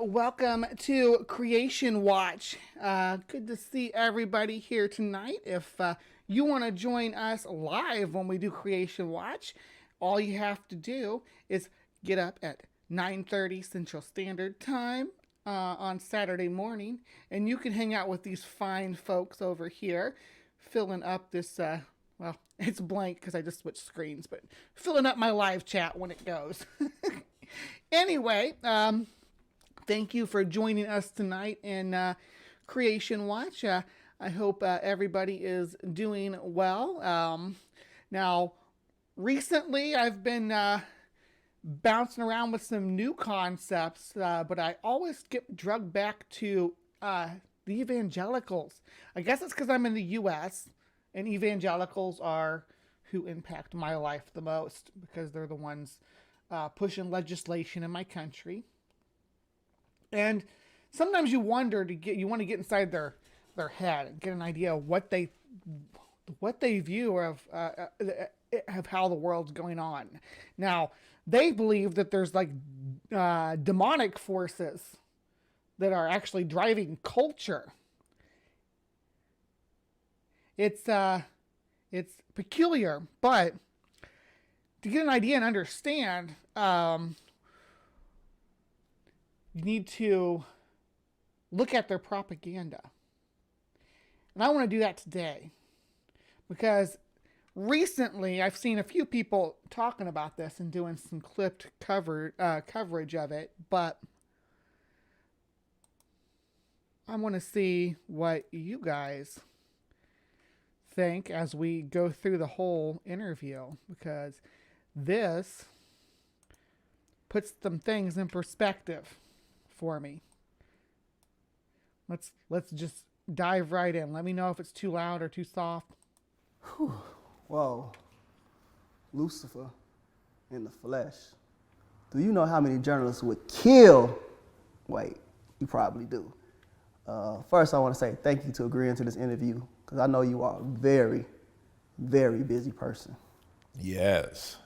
welcome to Creation Watch. Good to see everybody here tonight. If you want to join us live when we do Creation Watch, all you have to do is get up at 9:30 Central Standard Time on Saturday morning, and you can hang out with these fine folks over here, filling up this, well, it's blank because I just switched screens, but filling up my live chat when it goes. Anyway, thank you for joining us tonight in Creation Watch. I hope everybody is doing well. Now, recently I've been bouncing around with some new concepts, but I always get drugged back to the evangelicals. I guess it's because I'm in the U.S., and evangelicals are who impact my life the most because they're the ones pushing legislation in my country. And sometimes you wonder you want to get inside their head and get an idea of what they view of how the world's going on. Now, they believe that there's like demonic forces that are actually driving culture. It's peculiar, but to get an idea and understand, you need to look at their propaganda. And I want to do that today because recently I've seen a few people talking about this and doing some clipped coverage of it, but I want to see what you guys think as we go through the whole interview, because this puts some things in perspective for me. Let's just dive right in. Let me know if it's too loud or too soft. Whew. Whoa. Lucifer in the flesh. Do you know how many journalists would kill? Wait, you probably do. First, I want to say thank you to agreeing to this interview, because I know you are a very, very busy person. Yes.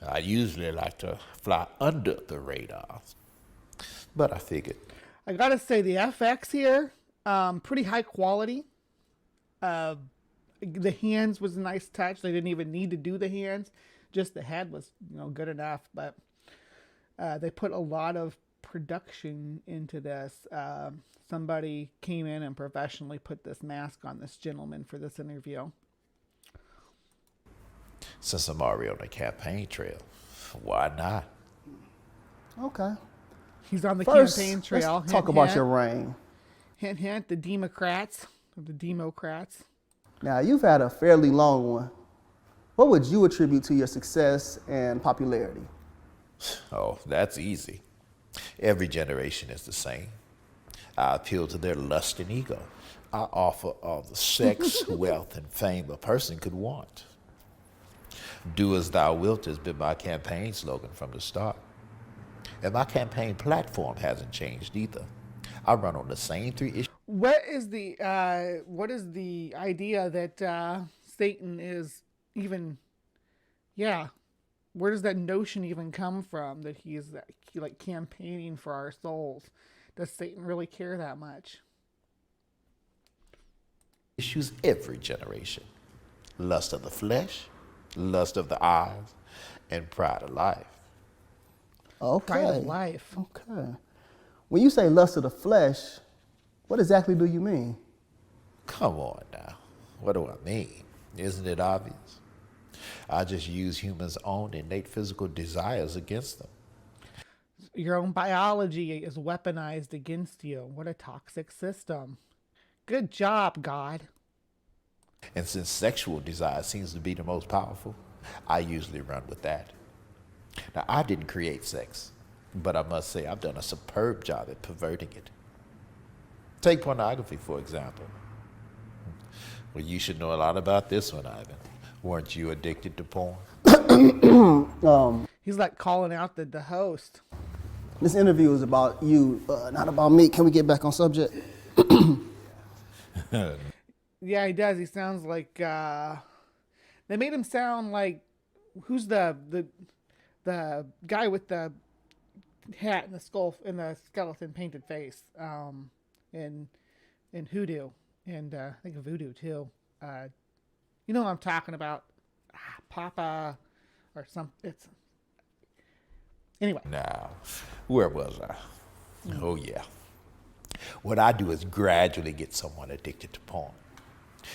I usually like to fly under the radar, but I figured. I gotta say, the FX here, pretty high quality. The hands was a nice touch. They didn't even need to do the hands. Just the head was, good enough. But they put a lot of production into this. Somebody came in and professionally put this mask on this gentleman for this interview. Since I'm already on the campaign trail, why not? Okay. He's on the First, campaign trail. Let's talk about your reign. Hint, hint, the Democrats. Now, you've had a fairly long one. What would you attribute to your success and popularity? Oh, that's easy. Every generation is the same. I appeal to their lust and ego. I offer all the sex, wealth, and fame a person could want. Do as thou wilt has been my campaign slogan from the start. And my campaign platform hasn't changed either. I run on the same three issues. What is the idea that Satan is even? Yeah, where does that notion even come from? That he's like campaigning for our souls? Does Satan really care that much? Issues every generation: lust of the flesh, lust of the eyes, and pride of life. Okay. Pride of life. Okay. When you say lust of the flesh, what exactly do you mean? Come on now. What do I mean? Isn't it obvious? I just use humans' own innate physical desires against them. Your own biology is weaponized against you. What a toxic system. Good job, God. And since sexual desire seems to be the most powerful, I usually run with that. Now, I didn't create sex, but I must say I've done a superb job at perverting it. Take pornography, for example. Well, you should know a lot about this one, Ivan. Weren't you addicted to porn? He's like calling out the host. This interview is about you, not about me. Can we get back on subject? Yeah, he does. He sounds like they made him sound like who's the guy with the hat and the skull and the skeleton painted face. In hoodoo and I think voodoo too. You know what I'm talking about? Papa or some. It's anyway. Now, where was I? Oh, yeah. What I do is gradually get someone addicted to porn.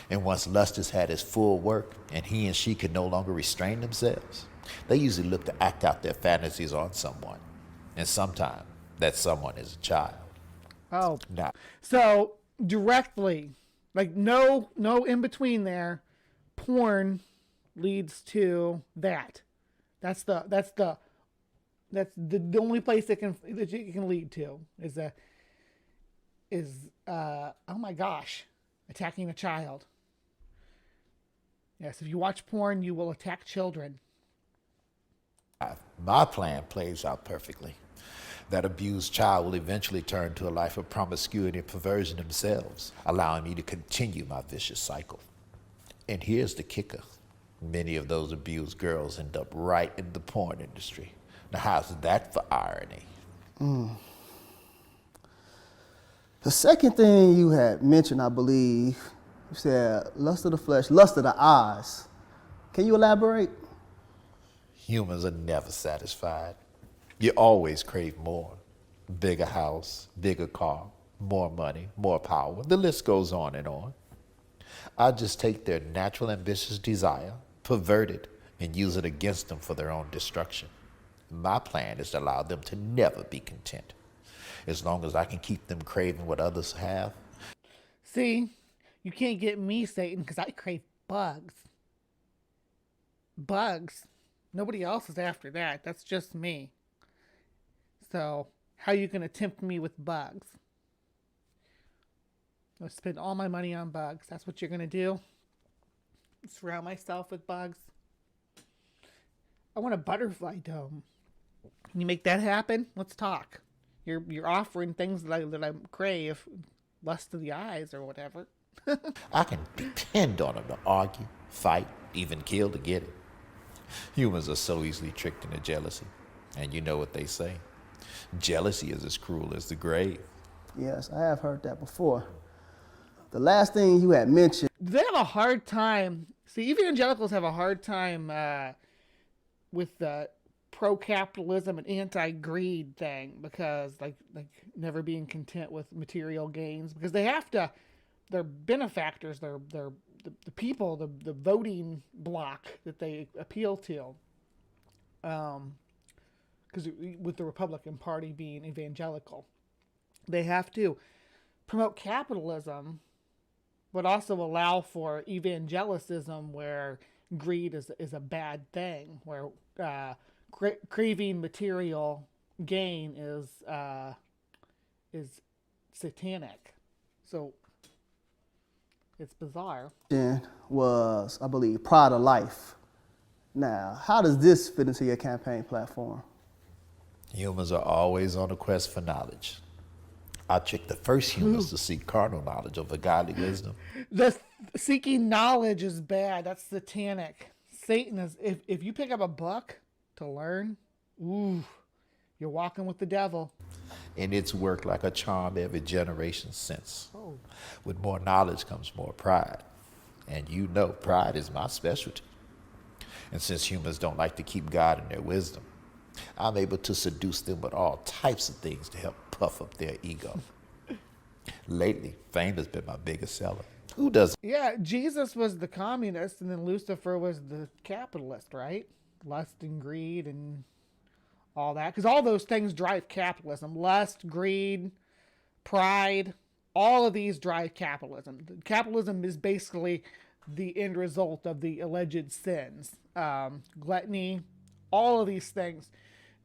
And once lust has had its full work and he and she can no longer restrain themselves, they usually look to act out their fantasies on someone. And sometimes that someone is a child. Oh. Now, So directly, like no in between there, porn leads to that. That's the only place that it can lead to is oh my gosh, attacking a child. Yes, if you watch porn, you will attack children. my plan plays out perfectly. That abused child will eventually turn to a life of promiscuity and perversion themselves, allowing me to continue my vicious cycle. And here's the kicker. Many of those abused girls end up right in the porn industry. Now, how's that for irony? The second thing you had mentioned, I believe, you said lust of the flesh, lust of the eyes. Can you elaborate? Humans are never satisfied. You always crave more. Bigger house, bigger car, more money, more power. The list goes on and on. I just take their natural ambitious desire, pervert it, and use it against them for their own destruction. My plan is to allow them to never be content. As long as I can keep them craving what others have. See, you can't get me, Satan, because I crave bugs. Bugs. Nobody else is after that. That's just me. So, how you going to tempt me with bugs? I'll spend all my money on bugs. That's what you're going to do? Surround myself with bugs? I want a butterfly dome. Can you make that happen? Let's talk. You're offering things that I crave, lust of the eyes or whatever. I can depend on them to argue, fight, even kill to get it. Humans are so easily tricked into jealousy. And you know what they say. Jealousy is as cruel as the grave. Yes, I have heard that before. The last thing you had mentioned. They have a hard time. See, evangelicals have a hard time with the pro-capitalism and anti-greed thing because like never being content with material gains because they have to. They're benefactors. They're the people, the voting bloc that they appeal to. Because with the Republican Party being evangelical, they have to promote capitalism, but also allow for evangelicism where greed is a bad thing, where craving material gain is satanic. So it's bizarre. Was, I believe, Pride of Life. Now, how does this fit into your campaign platform? Humans are always on a quest for knowledge. I trick the first humans to seek carnal knowledge over godly wisdom. The seeking knowledge is bad. That's satanic. Satan is, if you pick up a book to learn, ooh, you're walking with the devil. And it's worked like a charm every generation since. With more knowledge comes more pride. And you know pride is my specialty. And since humans don't like to keep God in their wisdom, I'm able to seduce them with all types of things to help puff up their ego. Lately, fame has been my biggest seller. Who doesn't? Yeah, Jesus was the communist and then Lucifer was the capitalist, right? Lust and greed and all that. Because all those things drive capitalism. Lust, greed, pride, all of these drive capitalism. Capitalism is basically the end result of the alleged sins. Gluttony, all of these things.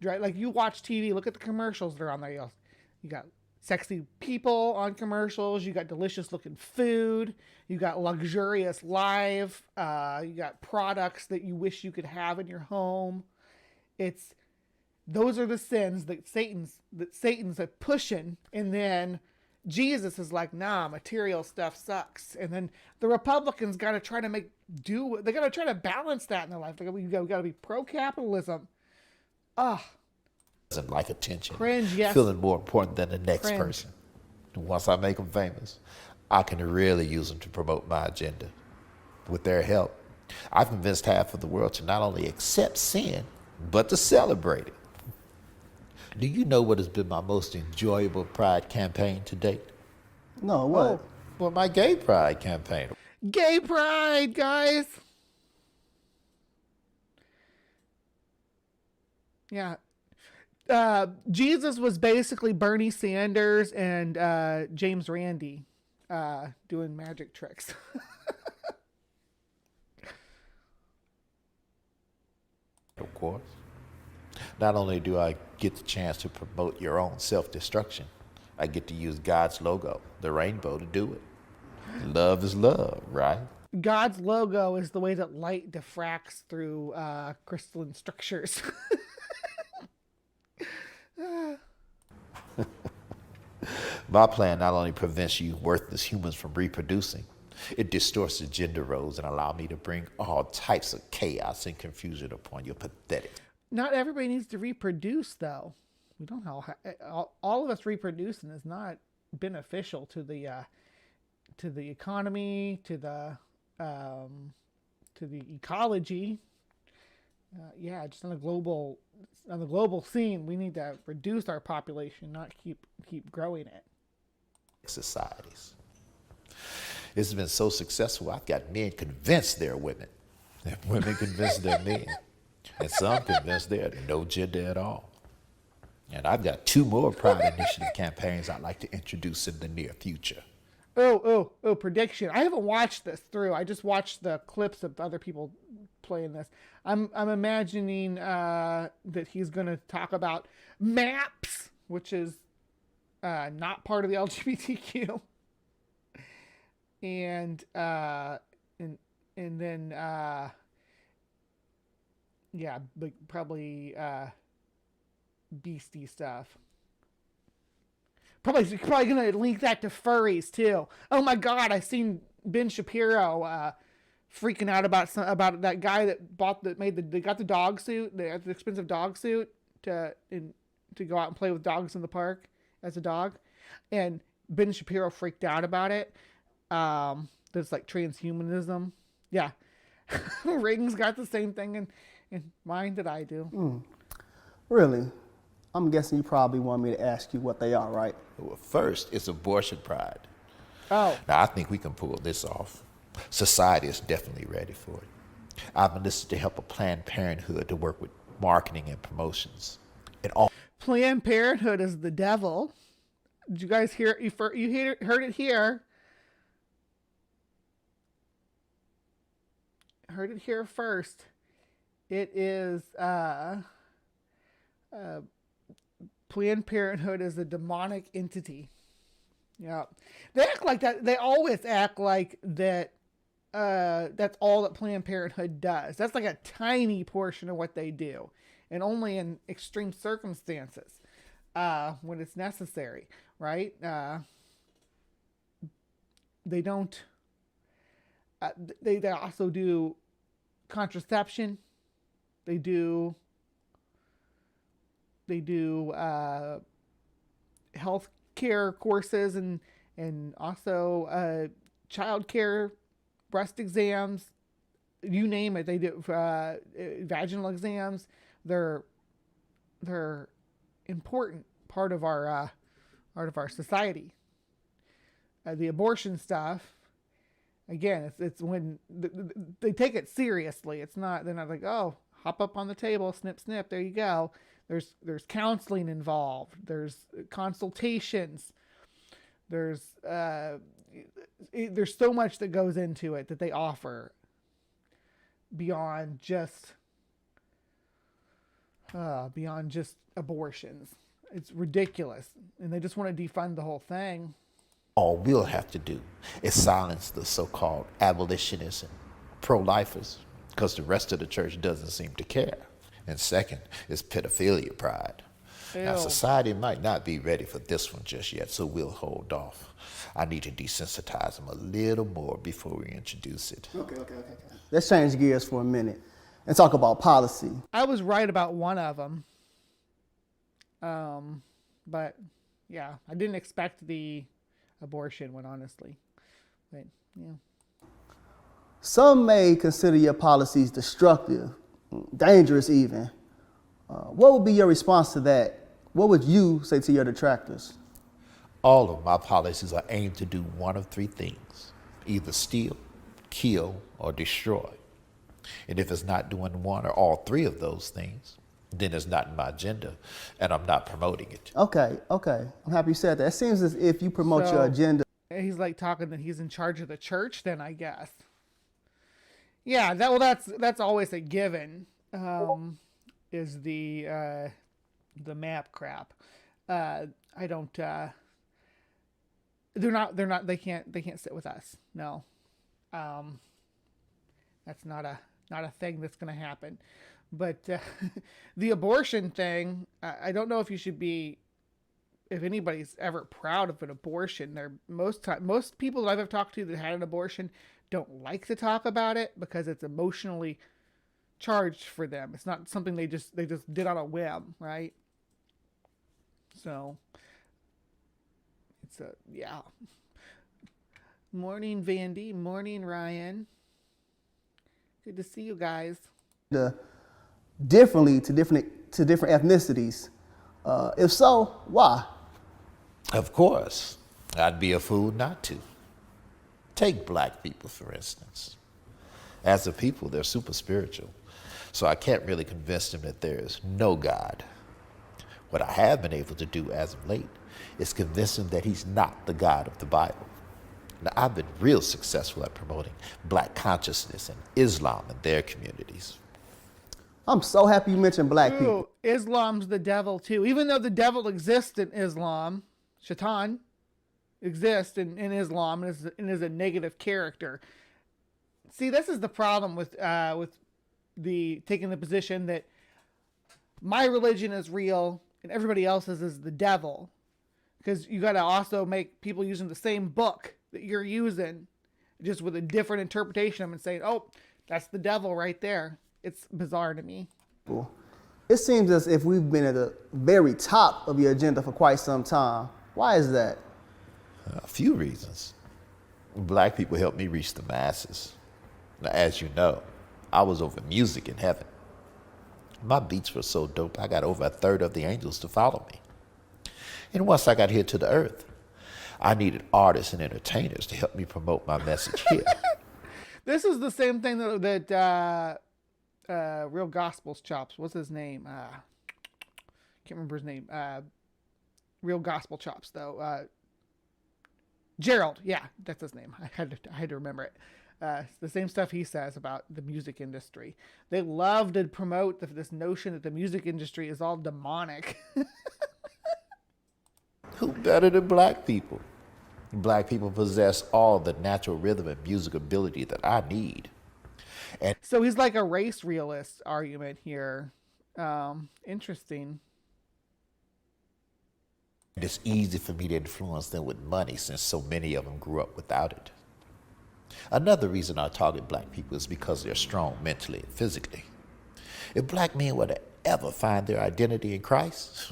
Like you watch TV, look at the commercials that are on there. You got sexy people on commercials. You got delicious looking food. You got luxurious life. You got products that you wish you could have in your home. Those are the sins that Satan's pushing, and then Jesus is like, nah, material stuff sucks. And then the Republicans got to try to they got to try to balance that in their life. We got to be pro-capitalism. doesn't like attention, Cringe, yes. feeling more important than the next Cringe. person. Once I make them famous, I can really use them to promote my agenda. With their help, I've convinced half of the world to not only accept sin, but to celebrate it. Do you know what has been my most enjoyable pride campaign to date? No, what? Oh, well, my gay pride campaign. Gay pride, guys. Yeah. Jesus was basically Bernie Sanders and James Randi doing magic tricks. Of course. Not only do I get the chance to promote your own self-destruction, I get to use God's logo, the rainbow, to do it. Love is love, right? God's logo is the way that light diffracts through crystalline structures. My plan not only prevents you worthless humans from reproducing, it distorts the gender roles and allows me to bring all types of chaos and confusion upon your pathetic. Not everybody needs to reproduce, though. We don't know all of us reproducing is not beneficial to the economy, to the ecology. Yeah, just on the global scene, we need to reduce our population, not keep growing it. Societies. It's been so successful, I've got men convinced they're women, and women convinced they're men, and some convinced they're no gender at all. And I've got 2 more Pride Initiative campaigns I'd like to introduce in the near future. Oh, prediction. I haven't watched this through. I just watched the clips of other people playing this. I'm imagining that he's going to talk about maps, which is not part of the LGBTQ. And then yeah, like probably beastie stuff. Probably gonna link that to furries too. Oh my God, I seen Ben Shapiro freaking out about that guy that got the dog suit, the expensive dog suit to go out and play with dogs in the park as a dog, and Ben Shapiro freaked out about it. That's like transhumanism. Yeah, Reagan's got the same thing in mind that I do. Really? I'm guessing you probably want me to ask you what they are, right? Well, first, it's abortion pride. Oh. Now, I think we can pull this off. Society is definitely ready for it. I've enlisted to help a Planned Parenthood to work with marketing and promotions. Planned Parenthood is the devil. Did you guys hear? You heard it here. Heard it here first. It is Planned Parenthood is a demonic entity. Yeah, they act like that. They always act like that. That's all that Planned Parenthood does. That's like a tiny portion of what they do, and only in extreme circumstances, when it's necessary, right? They don't. They also do contraception. They do health care courses and also child care, breast exams, you name it. They do vaginal exams. They're important part of our society. The abortion stuff, again, it's when they take it seriously. It's not, they're not like, oh, hop up on the table, snip, snip, there you go. There's counseling involved. There's consultations. There's so much that goes into it that they offer beyond just abortions. It's ridiculous, and they just want to defund the whole thing. All we'll have to do is silence the so-called abolitionists and pro-lifers, because the rest of the church doesn't seem to care. And second is pedophilia pride. Ew. Now, society might not be ready for this one just yet, so we'll hold off. I need to desensitize them a little more before we introduce it. Okay. Let's change gears for a minute and talk about policy. I was right about one of them. But yeah, I didn't expect the abortion one, honestly. But yeah. Some may consider your policies destructive, dangerous even. What would be your response to that? What would you say to your detractors? All of my policies are aimed to do one of three things: either steal, kill, or destroy. And if it's not doing one or all three of those things, then it's not in my agenda, and I'm not promoting it. Okay. I'm happy you said that. It seems as if you promote your agenda. He's like talking that he's in charge of the church, then I guess. Yeah, that's always a given. Is the map crap. I don't they can't sit with us. No. That's not a thing that's going to happen. But the abortion thing, I don't know if you should be, if anybody's ever proud of an abortion. Most people that I've ever talked to that had an abortion don't like to talk about it because it's emotionally charged for them. It's not something they just did on a whim, right? So it's yeah. Morning, Vandy. Morning, Ryan. Good to see you guys. Differently to different ethnicities. If so, why? Of course, I'd be a fool not to. Take black people, for instance. As a people, they're super spiritual, so I can't really convince them that there is no God. What I have been able to do as of late is convince them that he's not the God of the Bible. Now, I've been real successful at promoting black consciousness and Islam in their communities. I'm so happy you mentioned black people. Islam's the devil too. Even though the devil exists in Islam, Shaitan exists in Islam and is a negative character. See, this is the problem with the taking the position that my religion is real and everybody else's is the devil. Because you got to also make people using the same book that you're using, just with a different interpretation of them and saying, oh, that's the devil right there. It's bizarre to me. It seems as if we've been at the very top of your agenda for quite some time. Why is that? A few reasons. Black people help me reach the masses. Now, as you know, I was over music in heaven. My beats were so dope, I got over a third of the angels to follow me. And once I got here to the earth, I needed artists and entertainers to help me promote my message here. This is the same thing that Real Gospel's Chops. What's his name? Can't remember his name. Real Gospel Chops, though. Gerald. Yeah, that's his name. I had to remember it. It's the same stuff he says about the music industry. They love to promote this notion that the music industry is all demonic. Who better than black people? Black people possess all the natural rhythm and music ability that I need. And so he's like a race realist argument here. Interesting. It's easy for me to influence them with money since so many of them grew up without it. Another reason I target black people is because they're strong mentally and physically. If black men were to ever find their identity in Christ,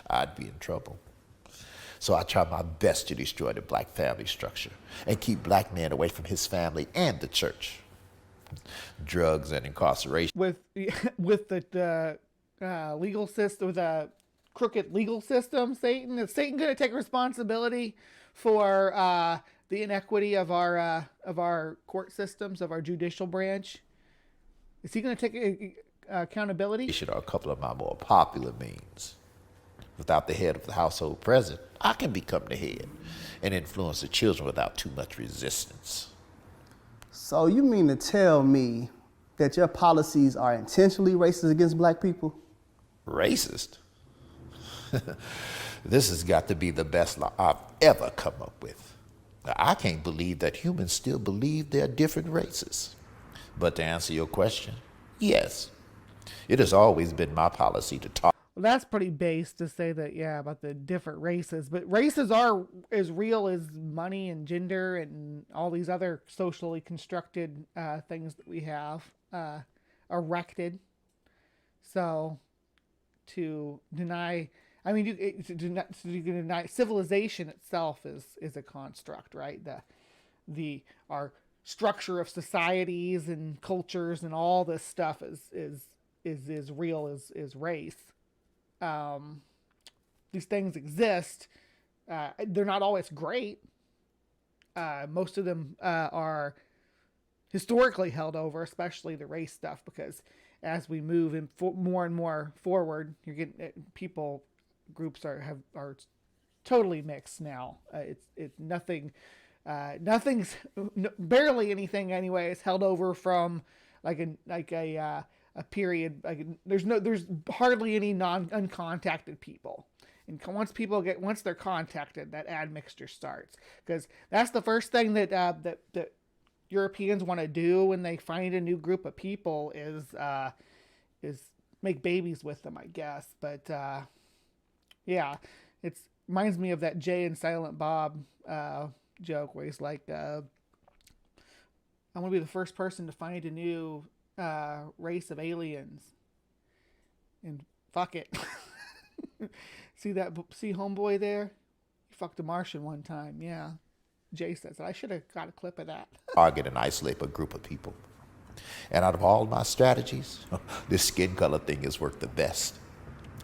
I'd be in trouble. So I try my best to destroy the black family structure and keep black men away from his family and the church. Drugs and incarceration. With the legal system, with a crooked legal system, is Satan going to take responsibility for the inequity of our court systems, of our judicial branch? Is he going to take accountability? Are a couple of my more popular means. Without the head of the household present, I can become the head and influence the children without too much resistance. So you mean to tell me that your policies are intentionally racist against black people? Racist? This has got to be the best law I've ever come up with. Now, I can't believe that humans still believe they're different races. But to answer your question, yes. It has always been my policy to talk. Well, that's pretty base to say that, yeah, about the different races. But races are as real as money and gender and all these other socially constructed things that we have erected. So to deny, I mean, you can deny civilization itself is a construct, right? Our structure of societies and cultures and all this stuff is real as race. These things exist. They're not always great. Most of them are historically held over, especially the race stuff, because as we move in more and more forward, you're getting people groups are totally mixed now. It's nothing. Nothing's barely anything anyway is held over from like a period. There's hardly any uncontacted people. And once they're contacted, that admixture starts, because that's the first thing that Europeans want to do when they find a new group of people is make babies with them, I guess. But yeah, it reminds me of that Jay and Silent Bob joke where he's like, "I'm gonna be the first person to find a new race of aliens," and fuck it. See homeboy there? He fucked a Martian one time. Yeah. Jay says, I should have got a clip of that. Target and isolate a group of people. And out of all my strategies, this skin color thing has worked the best.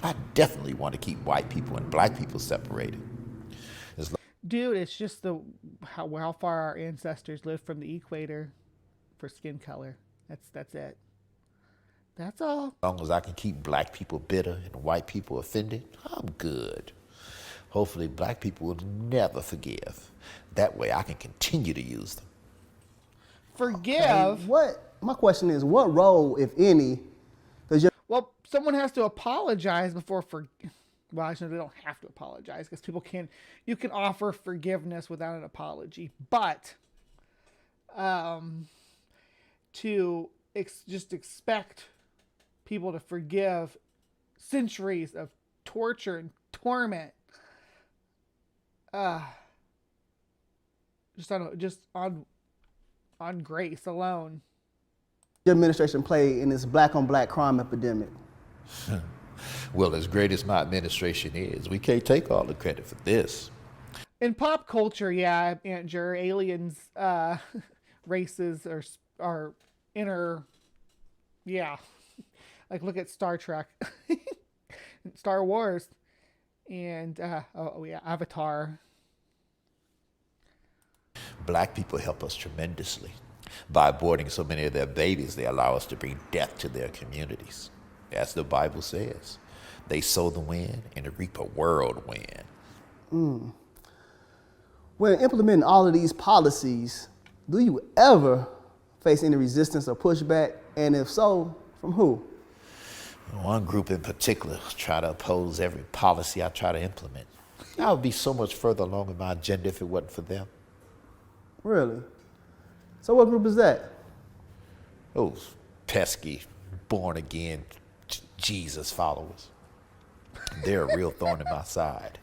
I definitely want to keep white people and black people separated. Dude, it's just how far our ancestors lived from the equator for skin color. That's it. That's all. As long as I can keep black people bitter and white people offended, I'm good. Hopefully black people will never forgive. That way I can continue to use them. Forgive? My question is, what role, if any, does Well, someone has to apologize before well, actually, they don't have to apologize, because you can offer forgiveness without an apology. But just expect people to forgive centuries of torture and torment, just on grace alone. your administration play in this black on black crime epidemic? Well, as great as my administration is, we can't take all the credit for this. In pop culture, yeah, Aunt Jer, aliens, races are inner, yeah. Like, look at Star Trek, Star Wars, and Avatar. Black people help us tremendously. By aborting so many of their babies, they allow us to bring death to their communities. As the Bible says, they sow the wind and reap a whirlwind. When implementing all of these policies, do you ever face any resistance or pushback? And if so, from who? One group in particular try to oppose every policy I try to implement. I would be so much further along in my agenda if it wasn't for them. Really? So what group is that? Those pesky, born-again Jesus followers. They're a real thorn in my side.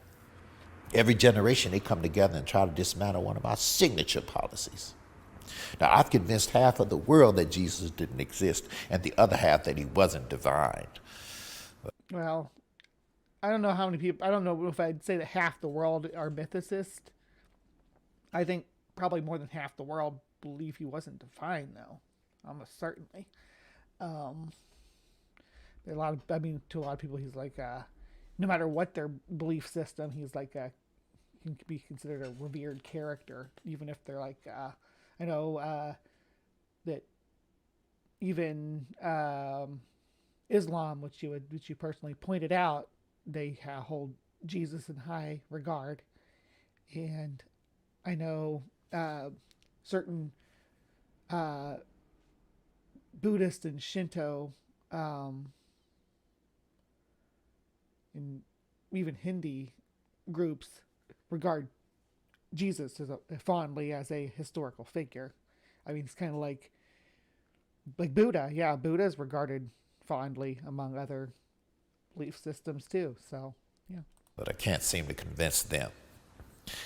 Every generation, they come together and try to dismantle one of my signature policies. Now, I've convinced half of the world that Jesus didn't exist and the other half that he wasn't divine. Well, I don't know how many people, I don't know if I'd say that half the world are mythicists. I think probably more than half the world believe he wasn't divine, though. Almost certainly. To a lot of people, he's like, no matter what their belief system, he's like can be considered a revered character, even if they're like, I know that even Islam, which you personally pointed out, they hold Jesus in high regard, and I know certain Buddhist and Shinto and even Hindi groups regard Jesus fondly as a historical figure. I mean, it's kind of like Buddha. Yeah, Buddha is regarded fondly among other belief systems too. So, yeah. But I can't seem to convince them.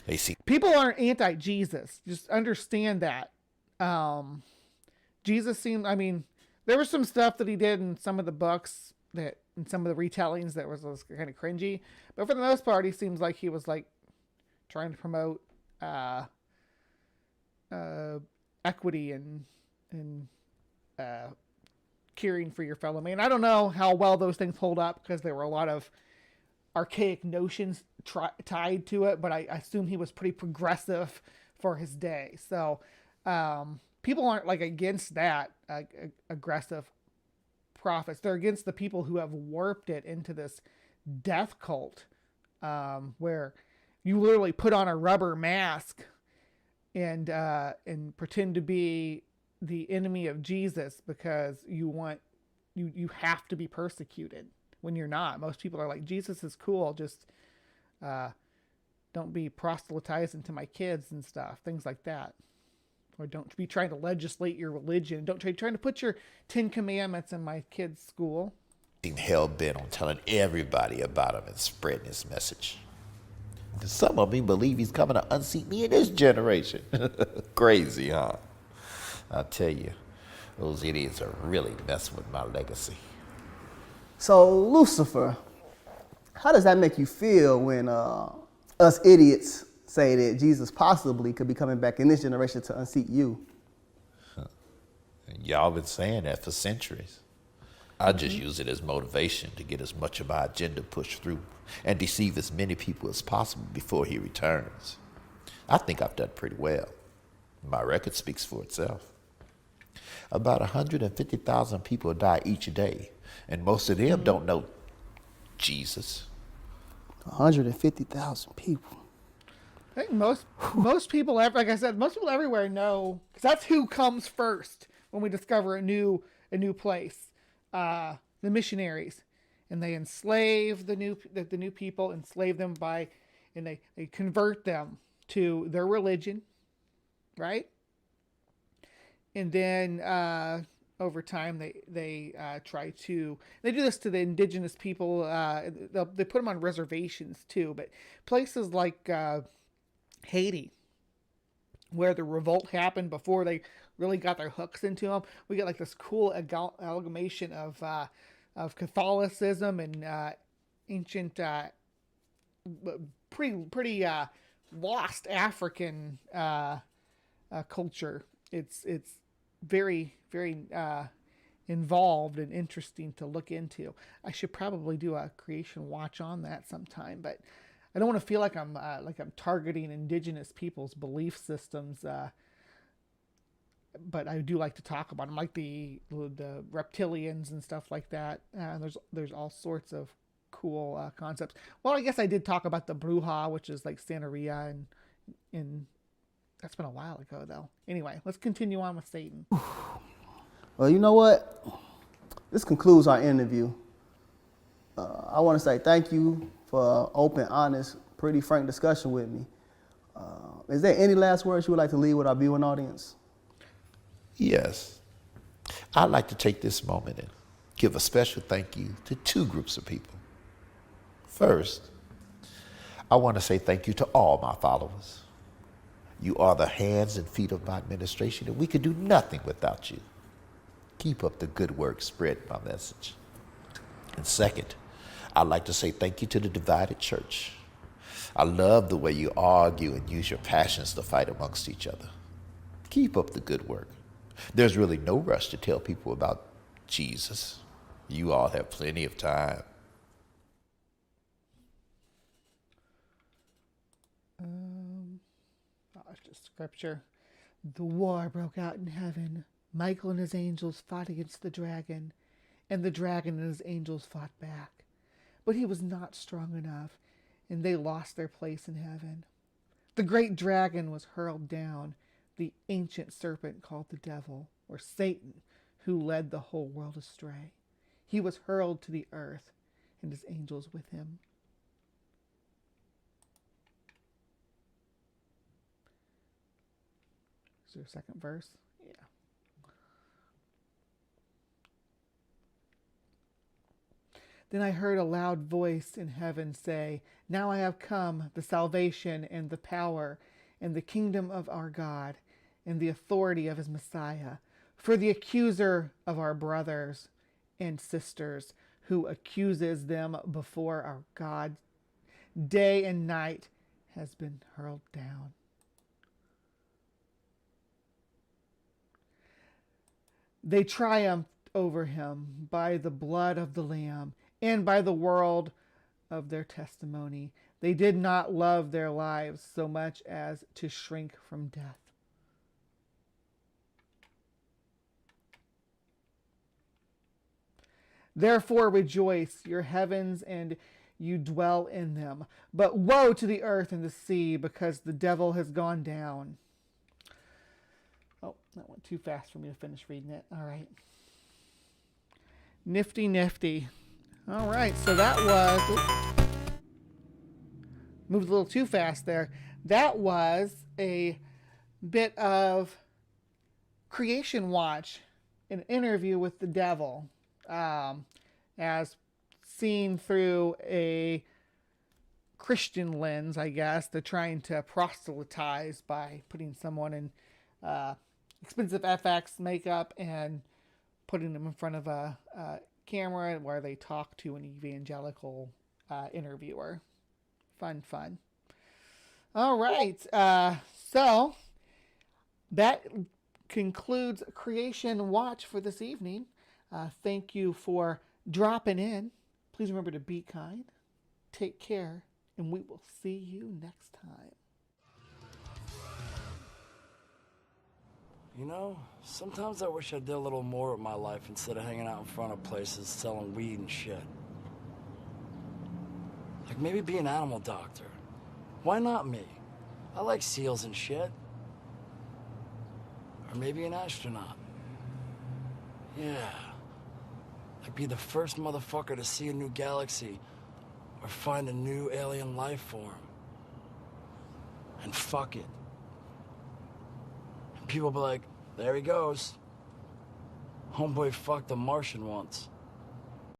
They see people aren't anti-Jesus. Just understand that. Jesus seemed. I mean, there was some stuff that he did in some of the books that in some of the retellings that was kind of cringy. But for the most part, he seems like he was like trying to promote equity and caring for your fellow man. I don't know how well those things hold up because there were a lot of archaic notions tied to it, but I assume he was pretty progressive for his day. So people aren't like against that aggressive prophets. They're against the people who have warped it into this death cult, where you literally put on a rubber mask and pretend to be the enemy of Jesus because you have to be persecuted when you're not. Most people are like, Jesus is cool, just don't be proselytizing to my kids and stuff, things like that. Or don't be trying to legislate your religion. Don't trying to put your 10 commandments in my kids' school. Seem hell-bent on telling everybody about him and spreading his message. And some of them believe he's coming to unseat me in this generation. Crazy, huh? I'll tell you, those idiots are really messing with my legacy. So, Lucifer, how does that make you feel when us idiots say that Jesus possibly could be coming back in this generation to unseat you? And y'all been saying that for centuries. I just use it as motivation to get as much of my agenda pushed through and deceive as many people as possible before he returns. I think I've done pretty well. My record speaks for itself. About 150,000 people die each day, and most of them don't know Jesus. 150,000 people. I think most people, like I said, most people everywhere know, because that's who comes first when we discover a new place. The missionaries, and they enslave the new people, enslave them and they convert them to their religion, right? And then over time they do this to the indigenous people. They put them on reservations too, but places like Haiti, where the revolt happened before they really got their hooks into them, we get like this cool amalgamation of Catholicism and ancient, pretty lost African culture. It's very involved and interesting to look into. I should probably do a creation watch on that sometime, but I don't want to feel like I'm targeting indigenous people's belief systems. But I do like to talk about them, like the reptilians and stuff like that. There's all sorts of cool concepts. Well, I guess I did talk about the Bruja, which is like Santeria, and that's been a while ago though. Anyway, let's continue on with Satan. Well, you know what? This concludes our interview. I want to say thank you for open, honest, pretty frank discussion with me. Is there any last words you would like to leave with our viewing audience? Yes. I'd like to take this moment and give a special thank you to two groups of people. First, I want to say thank you to all my followers. You are the hands and feet of my administration, and we could do nothing without you. Keep up the good work, spread my message. And second, I'd like to say thank you to the divided church. I love the way you argue and use your passions to fight amongst each other. Keep up the good work. There's really no rush to tell people about Jesus. You all have plenty of time. It's just scripture. The war broke out in heaven. Michael and his angels fought against the dragon, and the dragon and his angels fought back. But he was not strong enough, and they lost their place in heaven. The great dragon was hurled down, the ancient serpent called the devil, or Satan, who led the whole world astray. He was hurled to the earth, and his angels with him. Is there a second verse? Yeah. Then I heard a loud voice in heaven say, "Now I have come, the salvation and the power and the kingdom of our God and the authority of his Messiah. For the accuser of our brothers and sisters who accuses them before our God day and night has been hurled down. They triumphed over him by the blood of the Lamb and by the word of their testimony. They did not love their lives so much as to shrink from death. Therefore rejoice, your heavens, and you dwell in them. But woe to the earth and the sea, because the devil has gone down. Oh, that went too fast for me to finish reading it. All right. Nifty, nifty. All right, so that was... moved a little too fast there. That was a bit of Creation Watch, an interview with the devil, as seen through a Christian lens, I guess. They're trying to proselytize by putting someone in expensive FX makeup and putting them in front of a camera where they talk to an evangelical interviewer. Fun. All right. So that concludes Creation Watch for this evening. Thank you for dropping in. Please remember to be kind, take care, and we will see you next time. You know, sometimes I wish I did a little more with my life instead of hanging out in front of places selling weed and shit. Like maybe be an animal doctor. Why not me? I like seals and shit. Or maybe an astronaut. Yeah. Like be the first motherfucker to see a new galaxy or find a new alien life form. And fuck it. And people be like, there he goes. Homeboy fucked a Martian once.